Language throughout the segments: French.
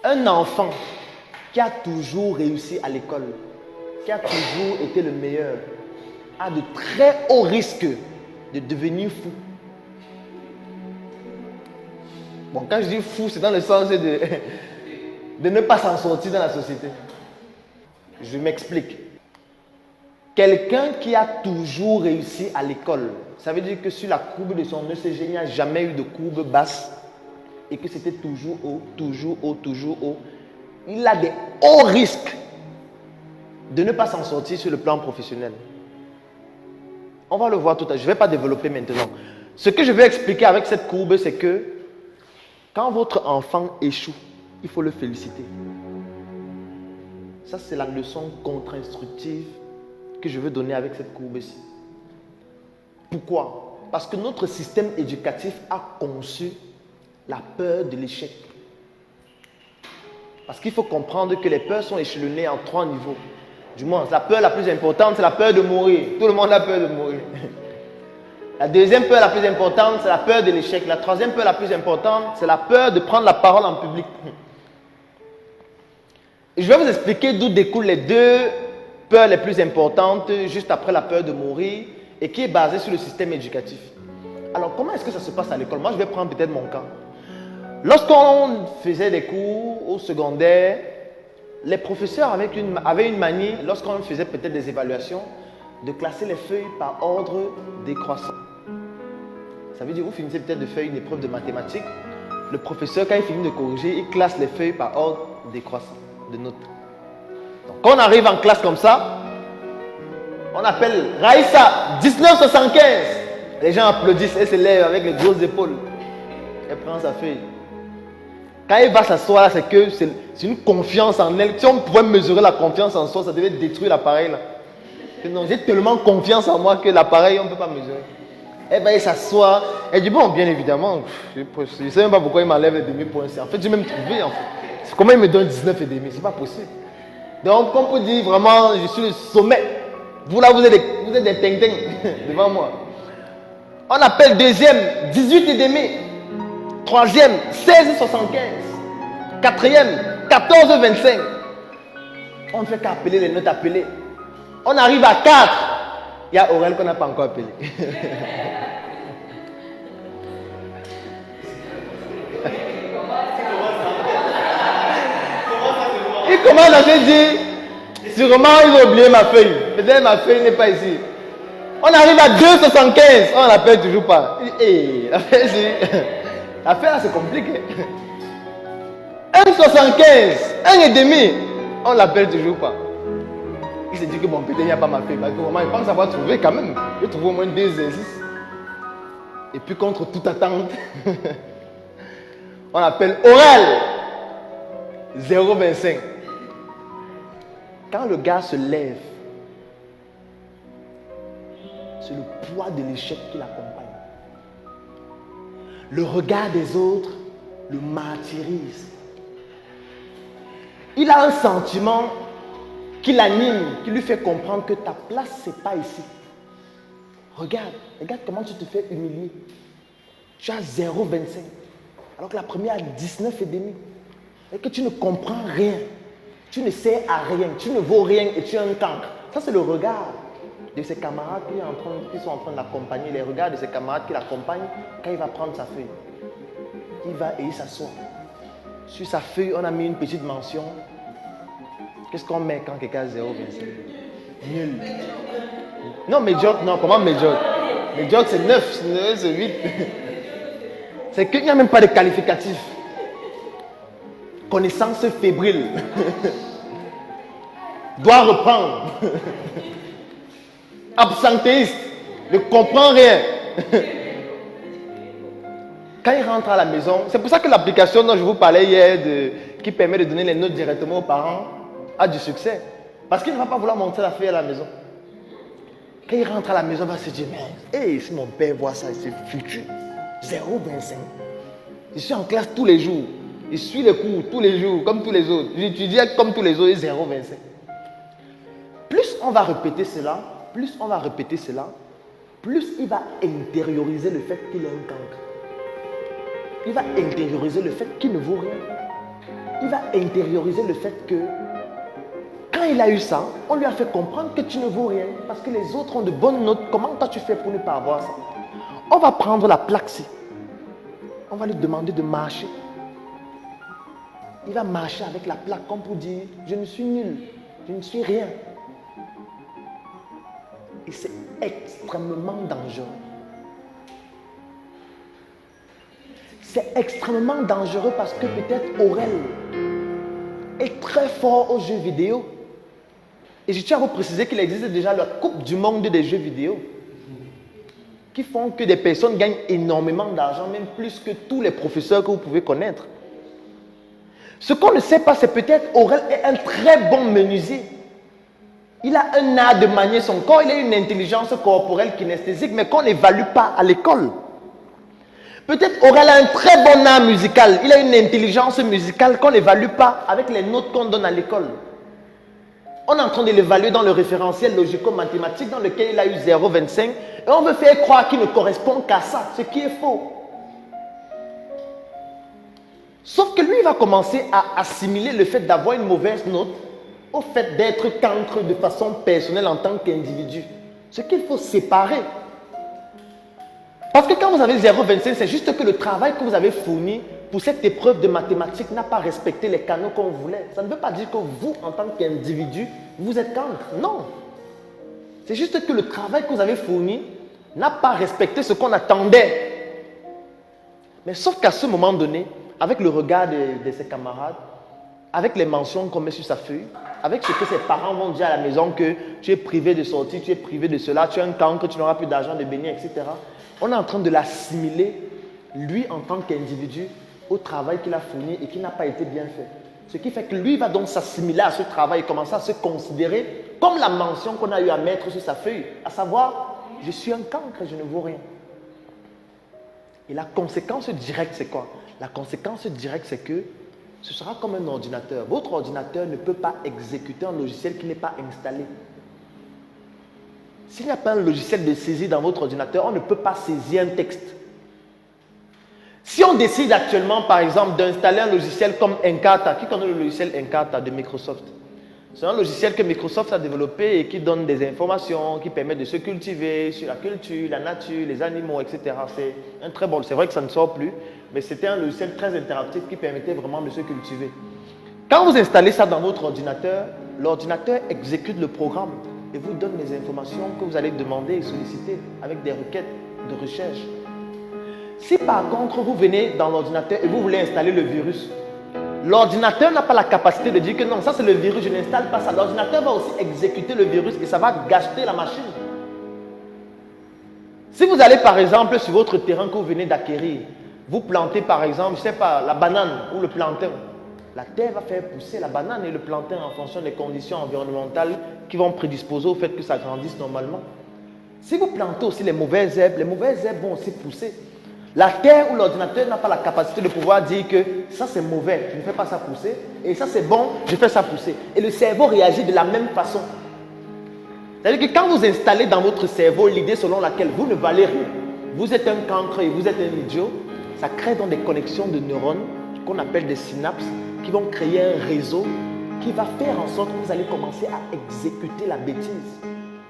Un enfant qui a toujours réussi à l'école, qui a toujours été le meilleur, a de très hauts risques de devenir fou. Bon, quand je dis fou, c'est dans le sens de ne pas s'en sortir dans la société. Je m'explique. Quelqu'un qui a toujours réussi à l'école, ça veut dire que sur la courbe de son ECG, il n'y a jamais eu de courbe basse et que c'était toujours haut, toujours haut, toujours haut. Il a des hauts risques de ne pas s'en sortir sur le plan professionnel. On va le voir tout à l'heure. Je ne vais pas développer maintenant. Ce que je vais expliquer avec cette courbe, c'est que quand votre enfant échoue, il faut le féliciter. Ça, c'est la leçon contre-instructive que je veux donner avec cette courbe-ci. Pourquoi? Parce que notre système éducatif a conçu la peur de l'échec. Parce qu'il faut comprendre que les peurs sont échelonnées en 3 niveaux. Du moins, la peur la plus importante, c'est la peur de mourir. Tout le monde a peur de mourir. La deuxième peur la plus importante, c'est la peur de l'échec. La troisième peur la plus importante, c'est la peur de prendre la parole en public. Et je vais vous expliquer d'où découlent les 2 peurs les plus importantes, juste après la peur de mourir, et qui est basée sur le système éducatif. Alors, comment est-ce que ça se passe à l'école? Moi, je vais prendre peut-être mon cas. Lorsqu'on faisait des cours au secondaire, les professeurs avaient une manie, lorsqu'on faisait peut-être des évaluations, de classer les feuilles par ordre décroissant. Ça veut dire que vous finissez peut-être de faire une épreuve de mathématiques. Le professeur, quand il finit de corriger, il classe les feuilles par ordre décroissant de notes. Donc, quand on arrive en classe comme ça, on appelle Raïssa 1975. Les gens applaudissent, elle se lève avec les grosses épaules. Elle prend sa feuille. Quand elle va s'asseoir, c'est que c'est une confiance en elle. Si on pouvait mesurer la confiance en soi, ça devait détruire l'appareil là. Non, j'ai tellement confiance en moi que l'appareil, on ne peut pas mesurer. Elle va s'asseoir. Elle dit, bon, bien évidemment, je ne sais même pas pourquoi il m'enlève les demi-points. En fait, j'ai même trouvé, en fait. Comment il me donne 19,5? C'est pas possible. Donc, on peut dire vraiment, je suis le sommet. Vous là, vous êtes des ting-ting devant moi. On appelle deuxième 18,5. Troisième 16,75. Quatrième 14,25. On ne fait qu'appeler les notes appelées. On arrive à 4. Il y a Aurel qu'on n'a pas encore appelé. Il commence à se dire, sûrement ils ont oublié ma feuille. Peut-être ma feuille n'est pas ici. On arrive à 2,75. On ne l'appelle toujours pas. Hey, l'affaire c'est compliqué. 1,75. 1,5. On ne l'appelle toujours pas. Il s'est dit que bon, peut-être il n'y a pas ma feuille. Parce que vraiment, il pense avoir trouvé quand même. Il trouve au moins 2 exercices. Et puis contre toute attente, on appelle Aurel 0,25. Quand le gars se lève, c'est le poids de l'échec qui l'accompagne. Le regard des autres le martyrise. Il a un sentiment qui l'anime, qui lui fait comprendre que ta place, ce n'est pas ici. Regarde comment tu te fais humilier. Tu as 0,25. Alors que la première a 19,5. Et que tu ne comprends rien. Tu ne sais à rien. Tu ne vaux rien et tu es un cancre. Ça, c'est le regard de ses camarades qui sont en train de l'accompagner. Les regards de ses camarades qui l'accompagnent quand il va prendre sa feuille. Il va et il s'assoit. Sur sa feuille, on a mis une petite mention. Qu'est-ce qu'on met quand quelqu'un a 0,25? Nul. Non, médiocre, non, comment médiocre? Médiocre, c'est 9, c'est 8. C'est qu'il n'y a même pas de qualificatif. Connaissance fébrile. Doit reprendre. Absentéiste. Ne comprend rien. Quand il rentre à la maison, c'est pour ça que l'application dont je vous parlais hier, qui permet de donner les notes directement aux parents, a du succès. Parce qu'il ne va pas vouloir montrer la feuille à la maison. Quand il rentre à la maison, il va se dire, mais hey, si mon père voit ça, c'est foutu. 0,25. Je suis en classe tous les jours. Je suis les cours tous les jours, comme tous les autres. J'étudie comme tous les autres, 0,25. Plus on va répéter cela, plus il va intérioriser le fait qu'il est un cancre. Il va intérioriser le fait qu'il ne vaut rien. il va intérioriser le fait que quand il a eu ça, on lui a fait comprendre que tu ne vaux rien parce que les autres ont de bonnes notes. Comment toi tu fais pour ne pas avoir ça? On va prendre la plaque-ci. On va lui demander de marcher. Il va marcher avec la plaque comme pour dire je ne suis nul, je ne suis rien. Et c'est extrêmement dangereux. C'est extrêmement dangereux parce que peut-être Aurel est très fort aux jeux vidéo. Et je tiens à vous préciser qu'il existe déjà la Coupe du monde des jeux vidéo qui font que des personnes gagnent énormément d'argent, même plus que tous les professeurs que vous pouvez connaître. Ce qu'on ne sait pas, c'est peut-être Aurel est un très bon menuisier. Il a un art de manier son corps, il a une intelligence corporelle kinesthésique, mais qu'on n'évalue pas à l'école. Peut-être Aurel a un très bon art musical, il a une intelligence musicale qu'on n'évalue pas avec les notes qu'on donne à l'école. On est en train de l'évaluer dans le référentiel logico-mathématique dans lequel il a eu 0,25 et on veut faire croire qu'il ne correspond qu'à ça, ce qui est faux. Sauf que lui, il va commencer à assimiler le fait d'avoir une mauvaise note au fait d'être cancre de façon personnelle en tant qu'individu. Ce qu'il faut séparer. Parce que quand vous avez 0,25, c'est juste que le travail que vous avez fourni pour cette épreuve de mathématiques n'a pas respecté les canaux qu'on voulait. Ça ne veut pas dire que vous, en tant qu'individu, vous êtes cancre. Non. C'est juste que le travail que vous avez fourni n'a pas respecté ce qu'on attendait. Mais sauf qu'à ce moment donné, avec le regard de ses camarades, avec les mentions qu'on met sur sa feuille, avec ce que ses parents vont dire à la maison que tu es privé de sortie, tu es privé de cela, tu es un cancre, tu n'auras plus d'argent de bénir, etc. On est en train de l'assimiler, lui en tant qu'individu, au travail qu'il a fourni et qui n'a pas été bien fait. Ce qui fait que lui va donc s'assimiler à ce travail et commencer à se considérer comme la mention qu'on a eu à mettre sur sa feuille, à savoir, je suis un cancre, je ne vaux rien. Et la conséquence directe, c'est quoi? La conséquence directe, c'est que ce sera comme un ordinateur. Votre ordinateur ne peut pas exécuter un logiciel qui n'est pas installé. S'il n'y a pas un logiciel de saisie dans votre ordinateur, on ne peut pas saisir un texte. Si on décide actuellement, par exemple, d'installer un logiciel comme Encarta, qui connaît le logiciel Encarta de Microsoft? C'est un logiciel que Microsoft a développé et qui donne des informations, qui permet de se cultiver sur la culture, la nature, les animaux, etc. C'est un très bon. C'est vrai que ça ne sort plus, mais c'était un logiciel très interactif qui permettait vraiment de se cultiver. Quand vous installez ça dans votre ordinateur, l'ordinateur exécute le programme et vous donne les informations que vous allez demander et solliciter avec des requêtes de recherche. Si par contre vous venez dans l'ordinateur et vous voulez installer le virus, l'ordinateur n'a pas la capacité de dire que non, ça c'est le virus, je n'installe pas ça. L'ordinateur va aussi exécuter le virus et ça va gâcher la machine. Si vous allez par exemple sur votre terrain que vous venez d'acquérir, vous plantez par exemple, je ne sais pas, la banane ou le plantain. La terre va faire pousser la banane et le plantain en fonction des conditions environnementales qui vont prédisposer au fait que ça grandisse normalement. Si vous plantez aussi les mauvaises herbes vont aussi pousser. La terre ou l'ordinateur n'a pas la capacité de pouvoir dire que ça c'est mauvais, je ne fais pas ça pousser, et ça c'est bon, je fais ça pousser. Et le cerveau réagit de la même façon. C'est-à-dire que quand vous installez dans votre cerveau l'idée selon laquelle vous ne valez rien, vous êtes un cancre et vous êtes un idiot, ça crée donc des connexions de neurones qu'on appelle des synapses qui vont créer un réseau qui va faire en sorte que vous allez commencer à exécuter la bêtise.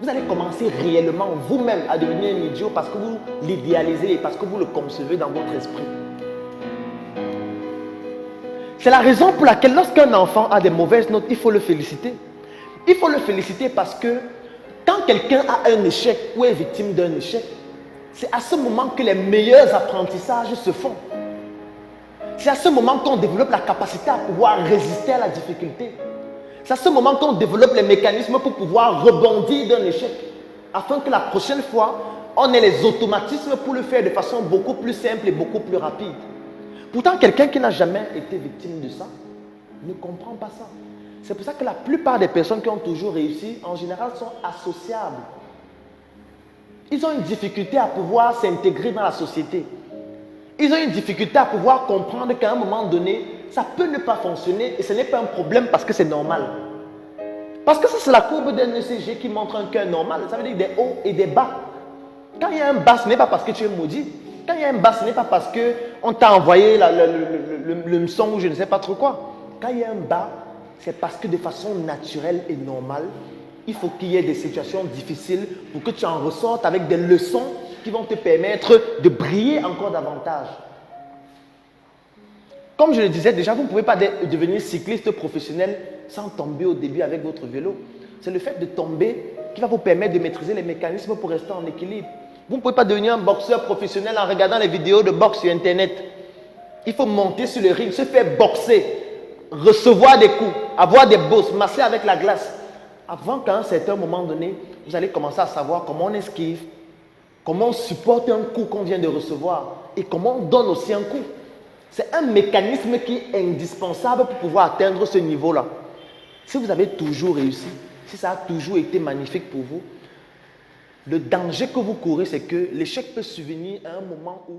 Vous allez commencer réellement vous-même à devenir un idiot parce que vous l'idéalisez et parce que vous le concevez dans votre esprit. C'est la raison pour laquelle lorsqu'un enfant a des mauvaises notes, il faut le féliciter. Il faut le féliciter parce que quand quelqu'un a un échec ou est victime d'un échec, c'est à ce moment que les meilleurs apprentissages se font. C'est à ce moment qu'on développe la capacité à pouvoir résister à la difficulté. C'est à ce moment qu'on développe les mécanismes pour pouvoir rebondir d'un échec, afin que la prochaine fois, on ait les automatismes pour le faire de façon beaucoup plus simple et beaucoup plus rapide. Pourtant, quelqu'un qui n'a jamais été victime de ça ne comprend pas ça. C'est pour ça que la plupart des personnes qui ont toujours réussi, en général, sont associables. Ils ont une difficulté à pouvoir s'intégrer dans la société. Ils ont une difficulté à pouvoir comprendre qu'à un moment donné, ça peut ne pas fonctionner et ce n'est pas un problème parce que c'est normal. Parce que ça, c'est la courbe d'un ECG qui montre un cœur normal. Ça veut dire des hauts et des bas. Quand il y a un bas, ce n'est pas parce que tu es maudit. Quand il y a un bas, ce n'est pas parce qu'on t'a envoyé le son ou je ne sais pas trop quoi. Quand il y a un bas, c'est parce que de façon naturelle et normale, il faut qu'il y ait des situations difficiles pour que tu en ressortes avec des leçons qui vont te permettre de briller encore davantage. Comme je le disais déjà, vous ne pouvez pas devenir cycliste professionnel sans tomber au début avec votre vélo. C'est le fait de tomber qui va vous permettre de maîtriser les mécanismes pour rester en équilibre. Vous ne pouvez pas devenir un boxeur professionnel en regardant les vidéos de boxe sur Internet. Il faut monter sur le ring, se faire boxer, recevoir des coups, avoir des bosses, masser avec la glace. Avant qu'à un certain moment donné, vous allez commencer à savoir comment on esquive, comment on supporte un coup qu'on vient de recevoir et comment on donne aussi un coup. C'est un mécanisme qui est indispensable pour pouvoir atteindre ce niveau-là. Si vous avez toujours réussi, si ça a toujours été magnifique pour vous, le danger que vous courez, c'est que l'échec peut survenir à un moment où